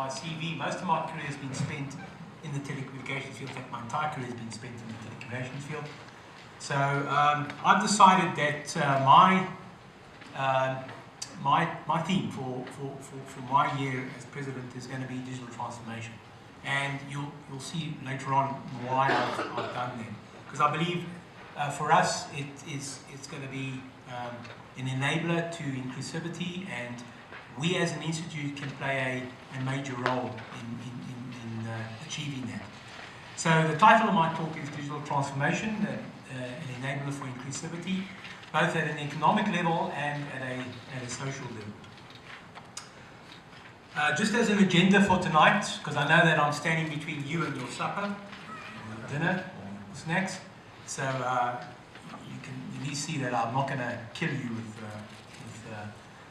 my CV, most of my career has been spent in the telecommunications field. In fact, my entire career has been spent in the telecommunications field. So I've decided that my theme for my year as president is going to be digital transformation. And you'll see later on why I've done that. Because I believe for us it's going to be an enabler to inclusivity, and we as an institute can play a major role in achieving that. So the title of my talk is Digital Transformation, an enabler for inclusivity, both at an economic level and at a social level. Just as an agenda for tonight, because I know that I'm standing between you and your supper, dinner, snacks, so you can at least see that I'm not going to kill you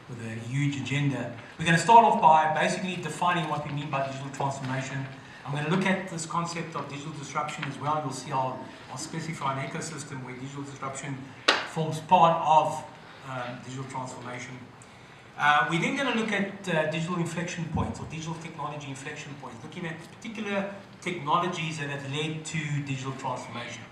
with a huge agenda. We're going to start off by basically defining what we mean by digital transformation. I'm going to look at this concept of digital disruption as well. You'll see I'll specify an ecosystem where digital disruption forms part of digital transformation. We're then going to look at digital inflection points, or digital technology inflection points, looking at particular technologies that have led to digital transformation.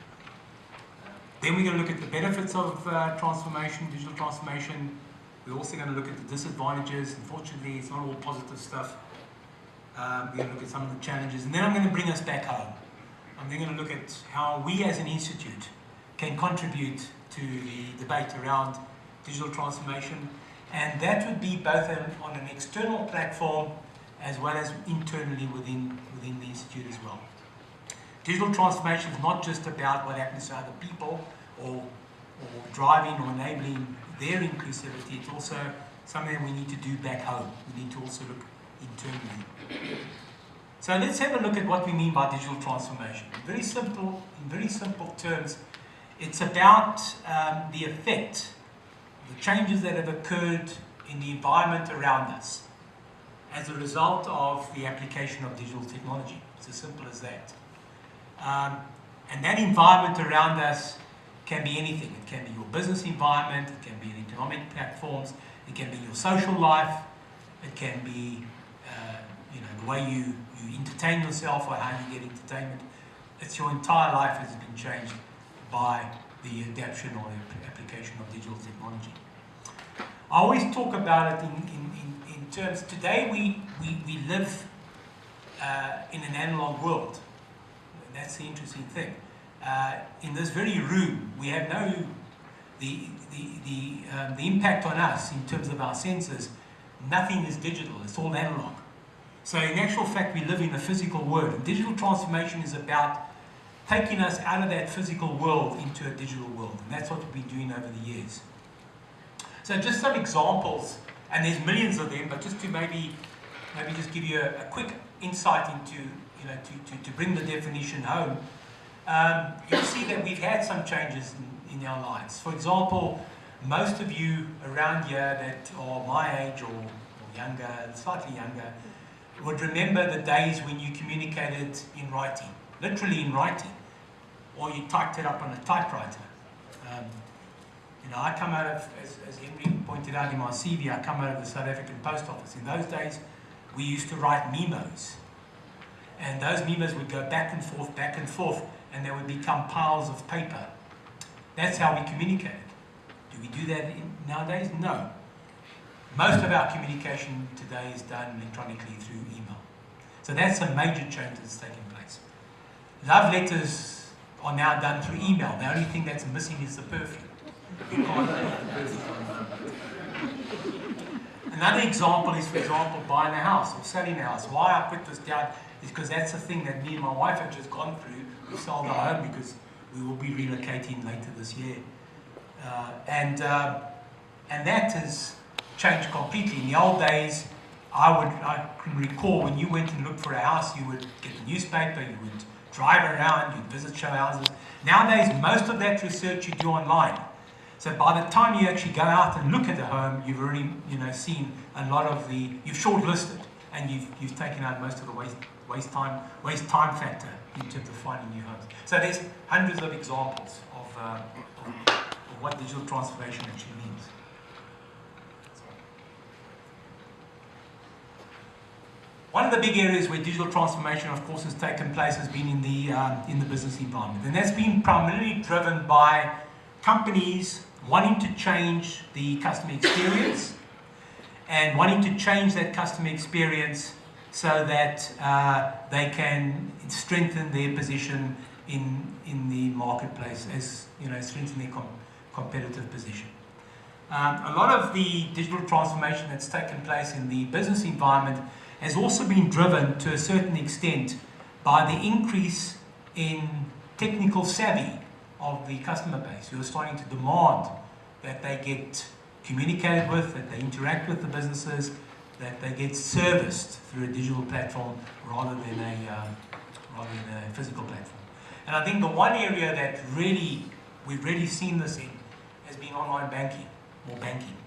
Then we're going to look at the benefits of transformation, digital transformation. We're also going to look at the disadvantages. Unfortunately, it's not all positive stuff. We're going to look at some of the challenges. And then I'm going to bring us back home. I'm then going to look at how we as an institute can contribute to the debate around digital transformation. And that would be both on an external platform as well as internally within the institute as well. Digital transformation is not just about what happens to other people or driving or enabling their inclusivity. It's also something we need to do back home. We need to also look internally. So let's have a look at what we mean by digital transformation. In very simple terms, it's about the effect, the changes that have occurred in the environment around us as a result of the application of digital technology. It's as simple as that. And that environment around us can be anything. It can be your business environment, it can be economic platforms, it can be your social life, it can be the way you entertain yourself or how you get entertainment. It's your entire life has been changed by the adoption or the application of digital technology. I always talk about it in terms, today we live in an analog world. That's the interesting thing. In this very room, we have the impact on us in terms of our senses. Nothing is digital, it's all analog. So in actual fact, we live in a physical world. And digital transformation is about taking us out of that physical world into a digital world. And that's what we've been doing over the years. So just some examples, and there's millions of them, but just to maybe just give you a quick insight into, to bring the definition home, you'll see that we've had some changes in our lives. For example, most of you around here that are my age or younger, slightly younger, would remember the days when you communicated in writing, literally in writing, or you typed it up on a typewriter. I come out of, as Henry pointed out in my CV, I come out of the South African Post Office. In those days, we used to write memos. And those memos would go back and forth, and they would become piles of paper. That's how we communicated. Do we do that nowadays? No. Most of our communication today is done electronically through email. So that's a major change that's taking place. Love letters are now done through email. The only thing that's missing is the perfume. Another example is, for example, buying a house or selling a house. Why I put this down is because that's the thing that me and my wife have just gone through. We sold our home because we will be relocating later this year. And that has changed completely. In the old days, I can recall when you went and looked for a house, you would get the newspaper, you would drive around, you'd visit show houses. Nowadays, most of that research you do online. So by the time you actually go out and look at the home, you've already seen a lot of you've shortlisted, and you've taken out most of the waste time factor in terms of finding new homes. So there's hundreds of examples of what digital transformation actually means. One of the big areas where digital transformation, of course, has taken place has been in the business environment. And that's been primarily driven by companies wanting to change the customer experience and wanting to change that customer experience so that they can strengthen their position in the marketplace, as you know, strengthen their competitive position. A lot of the digital transformation that's taken place in the business environment has also been driven to a certain extent by the increase in technical savvy of the customer base, who are starting to demand that they get communicated with, that they interact with the businesses, that they get serviced through a digital platform rather than a physical platform. And I think the one area that we've really seen this in has been online banking, or banking.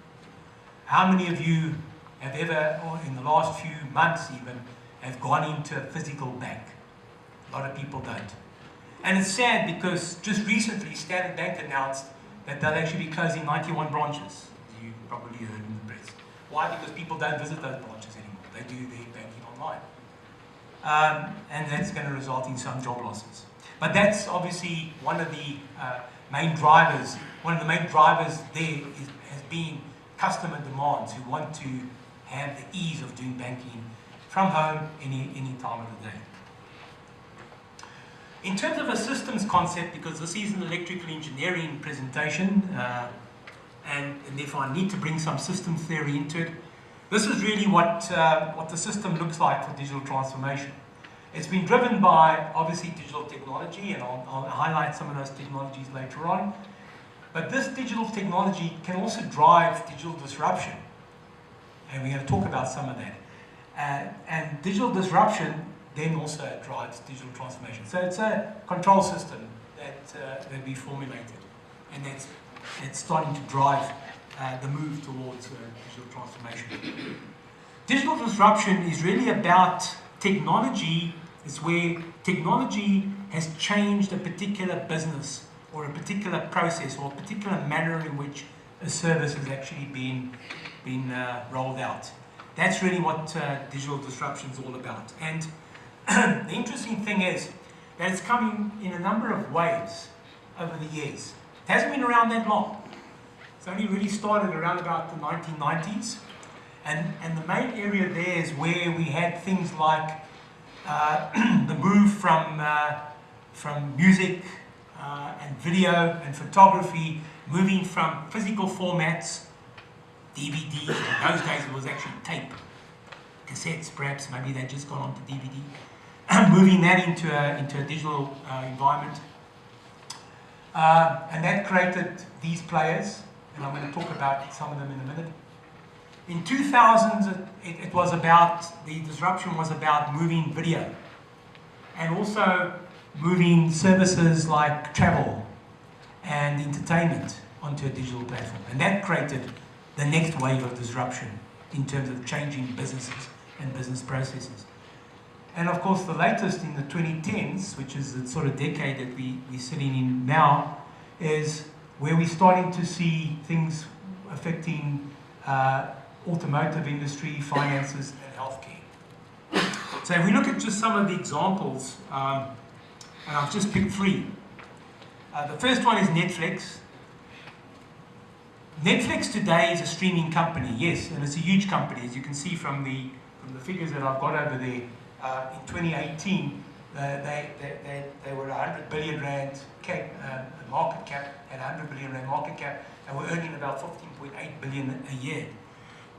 How many of you have ever, or in the last few months even, have gone into a physical bank? A lot of people don't. And it's sad because just recently Standard Bank announced that they'll actually be closing 91 branches, as you probably heard in the press. Why? Because people don't visit those branches anymore. They do their banking online. And that's going to result in some job losses. But that's obviously one of the main drivers. One of the main drivers there has been customer demands who want to have the ease of doing banking from home any time of the day. In terms of a systems concept, because this is an electrical engineering presentation, and therefore I need to bring some systems theory into it, this is really what the system looks like for digital transformation. It's been driven by, obviously, digital technology, and I'll highlight some of those technologies later on. But this digital technology can also drive digital disruption. And we're going to talk about some of that. And digital disruption then also drives digital transformation. So it's a control system that we formulated. And that's starting to drive the move towards digital transformation. Digital disruption is really about technology. It's where technology has changed a particular business or a particular process or a particular manner in which a service has actually been rolled out. That's really what digital disruption is all about. And the interesting thing is that it's coming in a number of ways over the years. It hasn't been around that long. It's only really started around about the 1990s. And the main area there is where we had things like the move from music and video and photography, moving from physical formats, DVD, in those days it was actually tape, cassettes perhaps, maybe they'd just gone on to DVD, moving that into a digital environment. And that created these players, and I'm going to talk about some of them in a minute. In 2000, it was about, the disruption was about moving video and also moving services like travel and entertainment onto a digital platform. And that created the next wave of disruption in terms of changing businesses and business processes. And of course, the latest in the 2010s, which is the sort of decade that we're sitting in now, is where we're starting to see things affecting automotive industry, finances, and healthcare. So if we look at just some of the examples, and I've just picked three. The first one is Netflix. Netflix today is a streaming company, yes, and it's a huge company. As you can see from the figures that I've got over there, in 2018, they were 100 billion rand market cap, had 100 billion rand market cap, and were earning about 15.8 billion a year.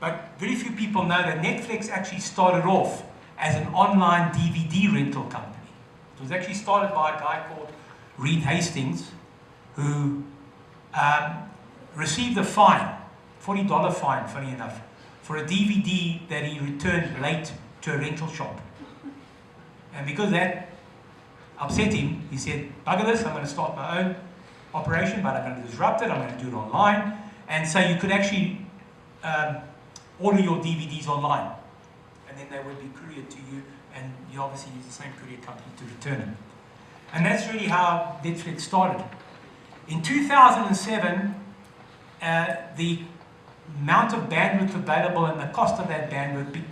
But very few people know that Netflix actually started off as an online DVD rental company. It was actually started by a guy called Reed Hastings, who received a fine, $40 fine, funny enough, for a DVD that he returned late to a rental shop. And because that upset him, he said, bugger this, I'm going to start my own operation, but I'm going to disrupt it, I'm going to do it online. And so you could actually order your DVDs online, and then they would be couriered to you, and you obviously use the same courier company to return them. And that's really how Netflix started. In 2007, the amount of bandwidth available and the cost of that bandwidth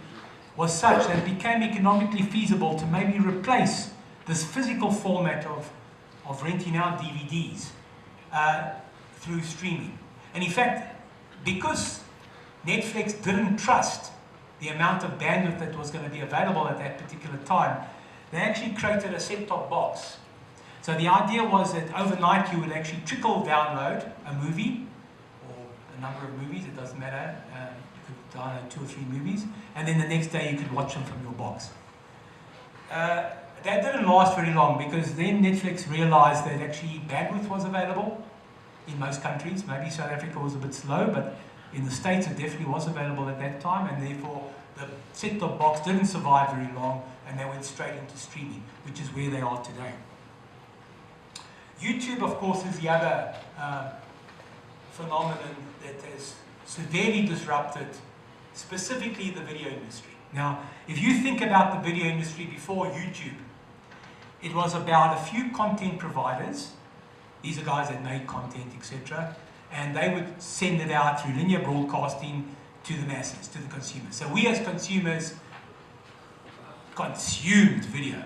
was such that it became economically feasible to maybe replace this physical format of renting out DVDs through streaming. And in fact, because Netflix didn't trust the amount of bandwidth that was going to be available at that particular time, they actually created a set-top box. So the idea was that overnight you would actually trickle download a movie, or a number of movies, it doesn't matter, you could download 2 or 3 movies, and then the next day you could watch them from your box. That didn't last very long, because then Netflix realized that actually bandwidth was available in most countries. Maybe South Africa was a bit slow, but in the States it definitely was available at that time, and therefore the set-top box didn't survive very long, and they went straight into streaming, which is where they are today. YouTube, of course, is the other phenomenon that has severely disrupted specifically the video industry. Now, if you think about the video industry before YouTube, it was about a few content providers. These are guys that made content, etc. And they would send it out through linear broadcasting to the masses, to the consumers. So we as consumers consumed video.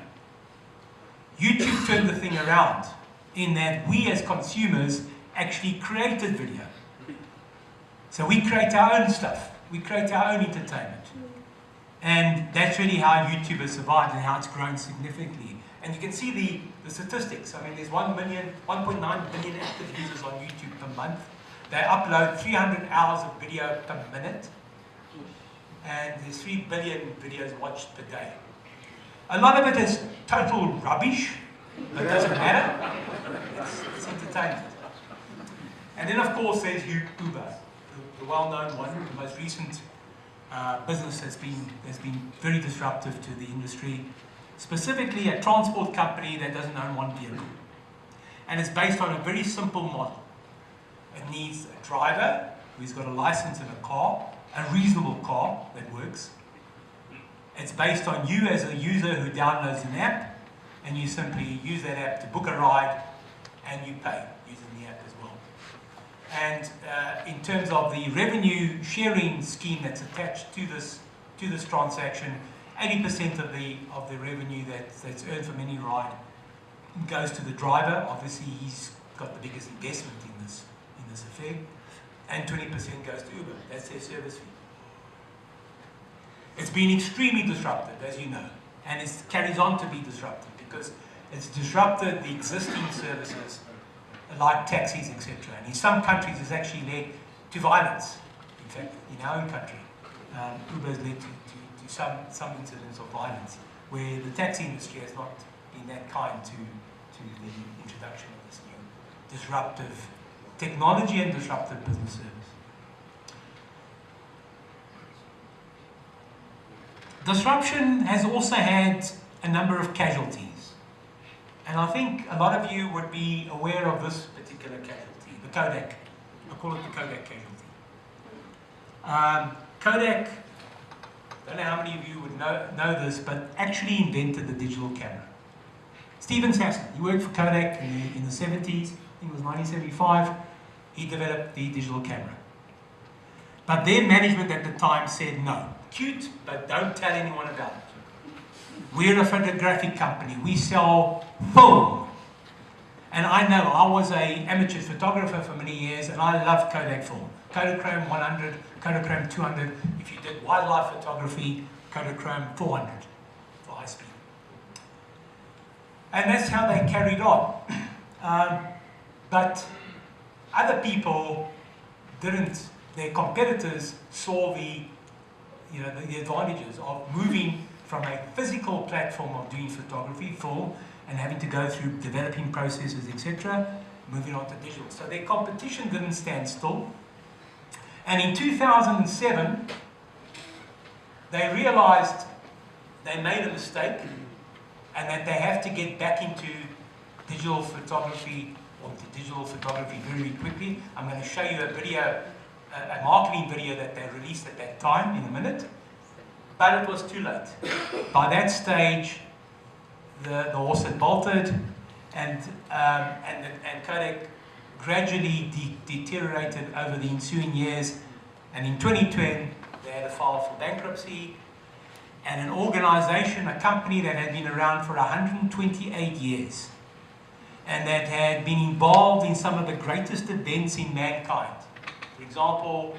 YouTube turned the thing around in that we as consumers actually created video. So we create our own stuff. We create our own entertainment. And that's really how YouTube has survived and how it's grown significantly. And you can see the statistics. I mean, there's 1.9 billion active users on YouTube per month. They upload 300 hours of video per minute. And there's 3 billion videos watched per day. A lot of it is total rubbish, but it doesn't matter. It's entertainment. And then, of course, there's Uber, the well-known one, the most recent business has been very disruptive to the industry, specifically a transport company that doesn't own one vehicle. And it's based on a very simple model. It needs a driver who's got a license and a car, a reasonable car that works. It's based on you as a user who downloads an app, and you simply use that app to book a ride, and you pay using the app as well. And in terms of the revenue sharing scheme that's attached to this transaction, 80% of the revenue that's earned from any ride goes to the driver. Obviously, he's got the biggest investment in this affair, and 20% goes to Uber. That's their service fee. It's been extremely disrupted, as you know, and it carries on to be disrupted because it's disrupted the existing services like taxis, etc. And in some countries, it's actually led to violence. In fact, in our own country, Uber has led to some incidents of violence where the taxi industry has not been that kind to the introduction of this new disruptive technology and disruptive business service. Disruption has also had a number of casualties. And I think a lot of you would be aware of this particular casualty, the Kodak. I call it the Kodak casualty. Kodak, I don't know how many of you would know this, but actually invented the digital camera. Stephen Sasson, he worked for Kodak in the 70s, I think it was 1975, he developed the digital camera. But their management at the time said, no, cute, but don't tell anyone about it. We're a photographic company, we sell film. And I know, I was an amateur photographer for many years, and I loved Kodak film. Kodachrome 100, Kodachrome 200, if you did wildlife photography, Kodachrome 400 for high speed. And that's how they carried on. But other people didn't, their competitors saw the advantages of moving from a physical platform of doing photography, film, and having to go through developing processes, etc., moving on to digital. So their competition didn't stand still. And in 2007, they realized they made a mistake and that they have to get back into digital photography very quickly. I'm going to show you a video, a marketing video that they released at that time in a minute. But it was too late. By that stage, the horse had bolted, and Kodak gradually deteriorated over the ensuing years. And in 2010, they had a file for bankruptcy. and an organization, a company that had been around for 128 years and that had been involved in some of the greatest events in mankind. For example,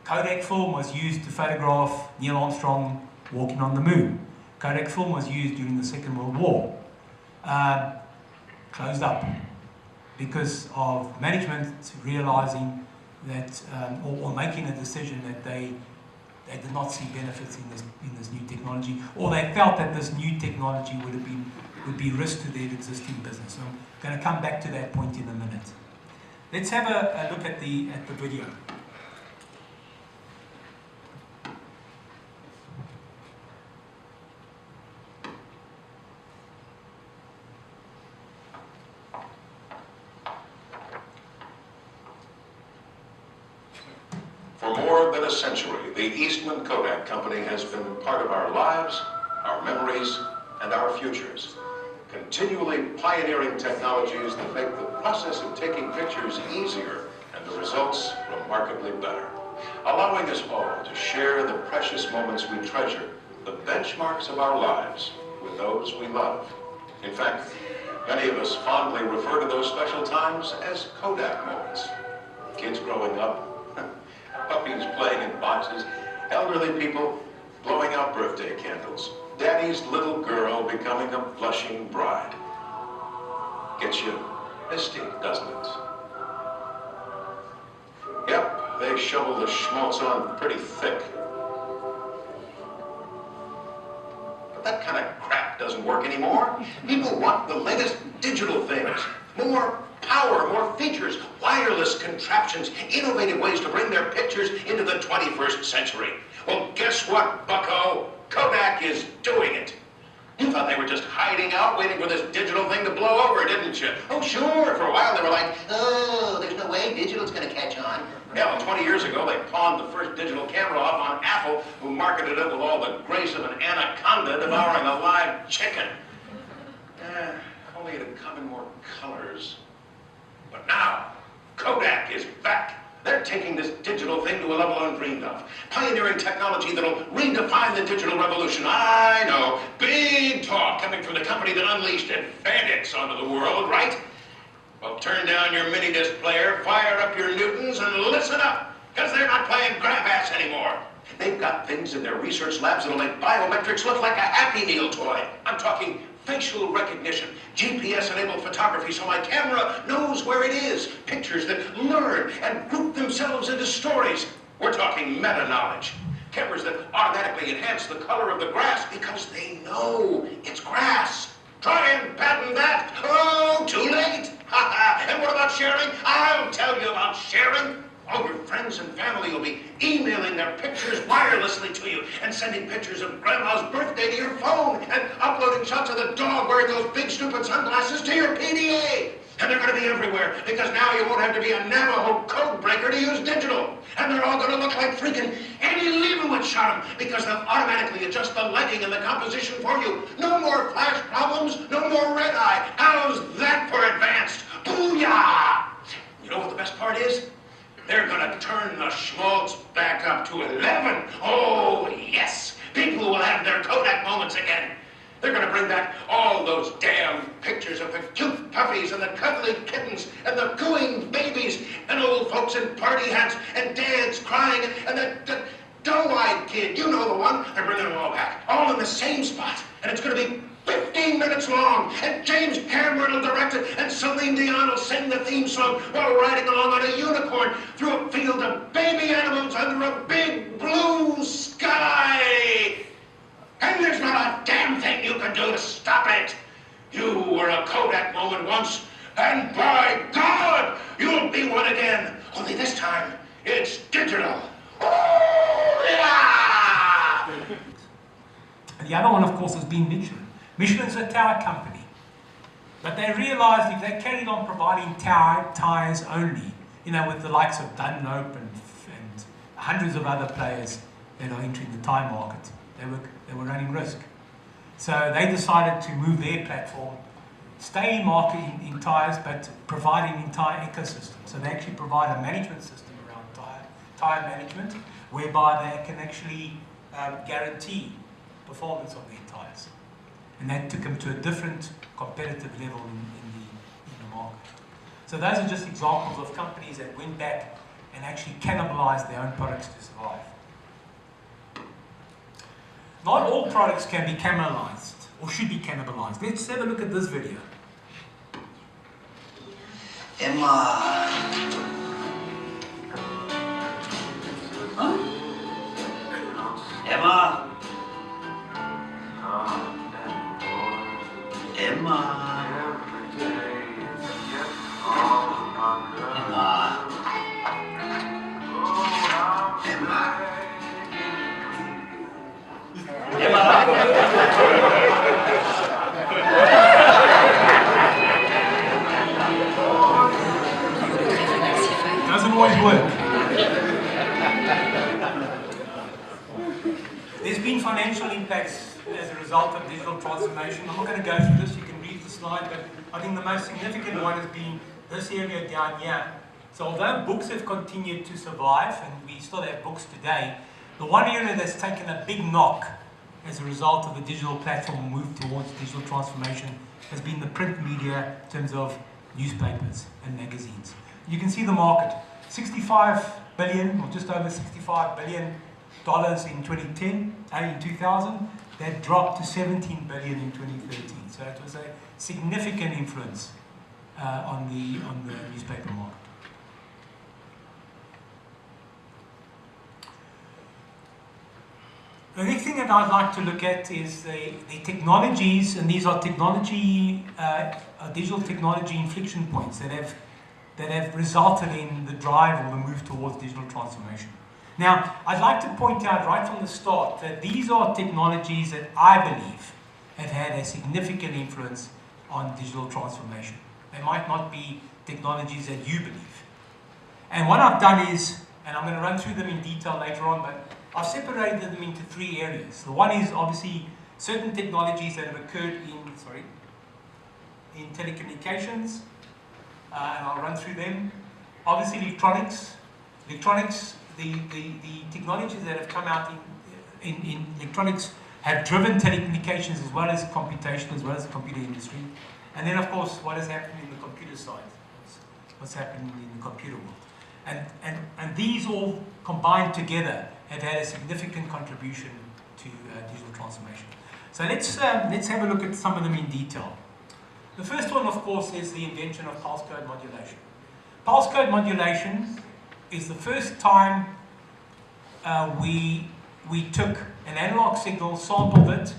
Kodak film was used to photograph Neil Armstrong walking on the moon. Kodak film was used during the Second World War. Closed up because of management realizing that, or making a decision that they did not see benefits in this new technology, or they felt that this new technology would be risk to their existing business. So I'm going to come back to that point in a minute. Let's have a look at the video. For more than a century, the Eastman Kodak Company has been part of our lives, our memories, and our futures, continually pioneering technologies that make the process of taking pictures easier and the results remarkably better, allowing us all to share the precious moments we treasure, the benchmarks of our lives, with those we love. In fact, many of us fondly refer to those special times as Kodak moments. Kids growing up, puppies playing in boxes, elderly people blowing out birthday candles, daddy's little girl becoming a blushing bride. Gets you misty, doesn't it? Yep, they shovel the schmaltz on pretty thick. But that kind of crap doesn't work anymore. People want the latest digital things, more power, more features, wireless contraptions, innovative ways to bring their pictures into the 21st century. Well, guess what, bucko? Kodak is doing it. You thought they were just hiding out, waiting for this digital thing to blow over, didn't you? Oh, sure. For a while they were like, oh, there's no way digital's going to catch on. Yeah, well, 20 years ago, they pawned the first digital camera off on Apple, who marketed it with all the grace of an anaconda devouring a live chicken. Only it had come in more colors. But now, Kodak is back. They're taking this digital thing to a level undreamed of. Pioneering technology that'll redefine the digital revolution. I know. Big talk coming from the company that unleashed Advantix onto the world, right? Well, turn down your mini disc player, fire up your Newtons, and listen up, because they're not playing grab ass anymore. They've got things in their research labs that'll make biometrics look like a Happy Meal toy. I'm talking facial recognition, GPS-enabled photography, so my camera knows where it is. Pictures that learn and group themselves into stories. We're talking meta-knowledge. Cameras that automatically enhance the color of the grass because they know it's grass. Try and patent that. Oh, too late. And what about sharing? I'll tell you about sharing. All your friends and family will be emailing their pictures wirelessly to you and sending pictures of Grandma's birthday to your phone and uploading shots of the dog wearing those big stupid sunglasses to your PDA. And they're going to be everywhere because now you won't have to be a Navajo code breaker to use digital. And they're all going to look like freaking Andy Leibovitz shot them because they'll automatically adjust the lighting and the composition for you. No more flash problems, no more red eye. How's that for advanced? Booyah! You know what the best part is? They're gonna turn the schmaltz back up to 11. Oh, yes. People will have their Kodak moments again. They're gonna bring back all those damn pictures of the cute puppies and the cuddly kittens and the cooing babies and old folks in party hats and dads crying and the doe-eyed kid. You know the one. They're bringing them all back, all in the same spot. And it's gonna be 15 minutes long, and James Cameron will direct it, and Celine Dion will sing the theme song while riding along on a unicorn through a field of baby animals under a big blue sky. And there's not a damn thing you can do to stop it. You were a Kodak moment once, and by God, you'll be one again. Only this time, it's digital. Oh, yeah! And the other one, of course, has been Michelin. Michelin's a tower company, but they realized if they carried on providing tires only, you know, with the likes of Dunlop and hundreds of other players that are entering the tire market, they were running risk. So they decided to move their platform, stay in market in tires, but provide an entire ecosystem. So they actually provide a management system around tire management, whereby they can actually guarantee performance of their tires. And that took them to a different competitive level in the market. So those are just examples of companies that went back and actually cannibalized their own products to survive. Not all products can be cannibalized or should be cannibalized. Let's have a look at this video. Emma. Huh? Emma. Emma. Emma. Doesn't always work. There's been financial impacts as a result of digital transformation. I'm not going to go through this, you can read the slide, but I think the most significant one has been this area down here. So although books have continued to survive, and we still have books today, the one area that's taken a big knock as a result of the digital platform move towards digital transformation has been the print media in terms of newspapers and magazines. You can see the market, 65 billion, or just over $65 billion in 2010, in 2000. That dropped to 17 billion in 2013. So it was a significant influence on the newspaper market. The next thing that I'd like to look at is the technologies, and these are technology, digital technology inflection points that have resulted in the drive or the move towards digital transformation. Now, I'd like to point out right from the start that these are technologies that I believe have had a significant influence on digital transformation. They might not be technologies that you believe. And what I've done is, and I'm going to run through them in detail later on, but I've separated them into three areas. The one is obviously certain technologies that have occurred in telecommunications, and I'll run through them. Obviously electronics, the technologies that have come out in electronics have driven telecommunications as well as computation, as well as the computer industry. And then of course what has happened in the computer side, what's happening in the computer world. And these all combined together have had a significant contribution to digital transformation. So let's have a look at some of them in detail. The first one, of course, is the invention of pulse code modulation. Pulse code modulation is the first time we took an analog signal, sampled it,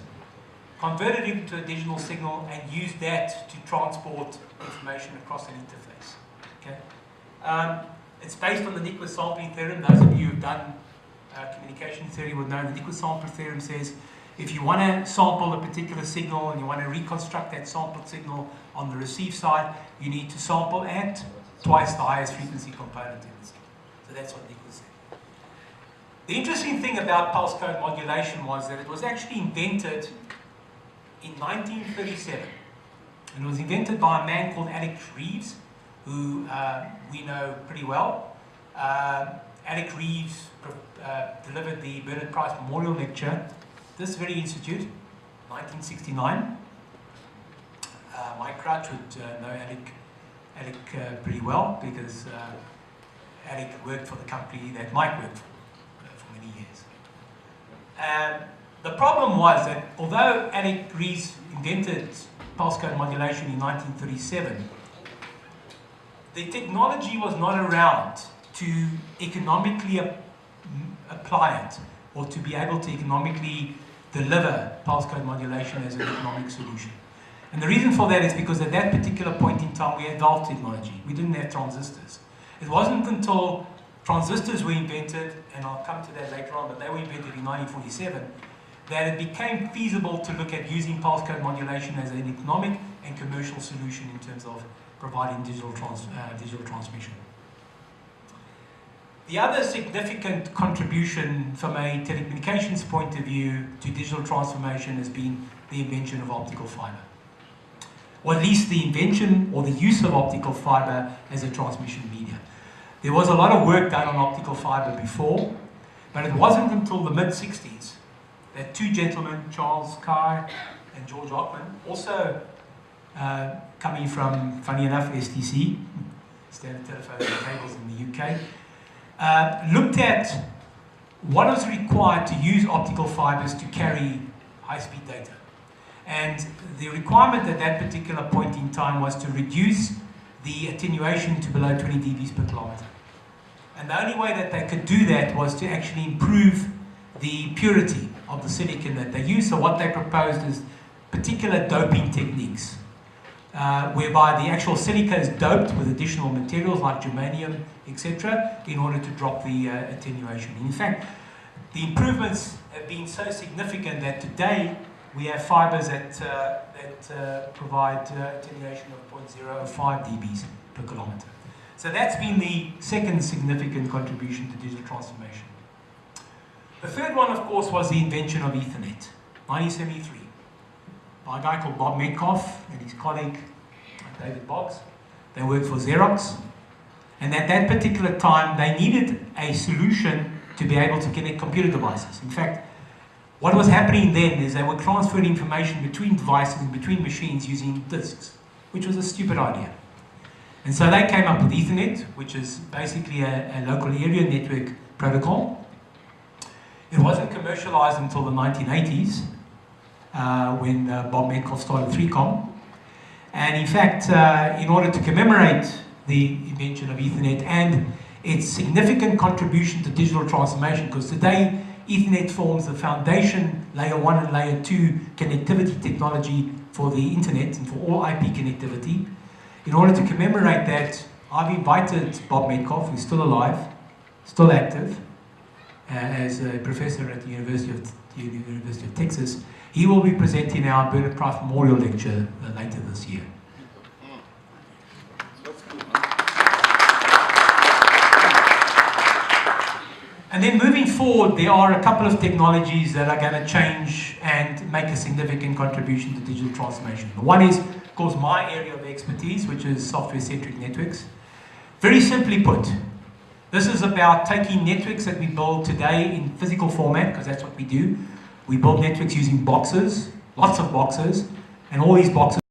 converted it into a digital signal, and used that to transport information across an interface. Okay? It's based on the Nyquist sampling theorem. Those of you who've done communication theory would know the Nyquist sampling theorem says if you want to sample a particular signal and you want to reconstruct that sampled signal on the receive side, you need to sample at twice the highest frequency component in the signal. So that's what Nyquist said. The interesting thing about pulse code modulation was that it was actually invented in 1937. And it was invented by a man called Alec Reeves, who we know pretty well. Alec Reeves delivered the Bernard Price Memorial Lecture at this very institute, 1969. Mike Crouch would know Alec pretty well because Alec worked for the company that Mike worked for many years. The problem was that although Alec Reeves invented pulse code modulation in 1937, the technology was not around to economically apply it or to be able to economically deliver pulse code modulation as an economic solution. And the reason for that is because at that particular point in time we had valve technology. We didn't have transistors. It wasn't until transistors were invented, and I'll come to that later on, but they were invented in 1947, that it became feasible to look at using pulse code modulation as an economic and commercial solution in terms of providing digital transmission. The other significant contribution from a telecommunications point of view to digital transformation has been the invention of optical fiber. Or at least the invention or the use of optical fiber as a transmission media. There was a lot of work done on optical fiber before, but it wasn't until the mid-60s that two gentlemen, Charles Kai and George Hockman, also coming from, funny enough, STC, Standard Telephone and Cables in the UK, looked at what was required to use optical fibers to carry high-speed data. And the requirement at that particular point in time was to reduce the attenuation to below 20 dBs per kilometer. And the only way that they could do that was to actually improve the purity of the silicon that they used. So what they proposed is particular doping techniques, whereby the actual silica is doped with additional materials like germanium, etc., in order to drop the attenuation. In fact, the improvements have been so significant that today we have fibers that provide attenuation of 0.05 dBs per kilometer. So that's been the second significant contribution to digital transformation. The third one, of course, was the invention of Ethernet, 1973, by a guy called Bob Metcalfe and his colleague David Boggs. They worked for Xerox, and at that particular time they needed a solution to be able to connect computer devices. In fact, what was happening then is they were transferring information between devices and between machines using disks, which was a stupid idea. And so they came up with Ethernet, which is basically a local area network protocol. It wasn't commercialized until the 1980s, when Bob Metcalfe started 3Com. And in fact, in order to commemorate the invention of Ethernet and its significant contribution to digital transformation, because today Ethernet forms the foundation, layer 1 and layer 2 connectivity technology for the internet and for all IP connectivity. In order to commemorate that, I've invited Bob Metcalfe, who's still alive, still active, as a professor at the University of Texas. He will be presenting our Bernard Price Memorial Lecture later this year. And then moving forward, there are a couple of technologies that are going to change and make a significant contribution to digital transformation. One is, of course, my area of expertise, which is software-centric networks. Very simply put, this is about taking networks that we build today in physical format, because that's what we do. We build networks using boxes, lots of boxes, and all these boxes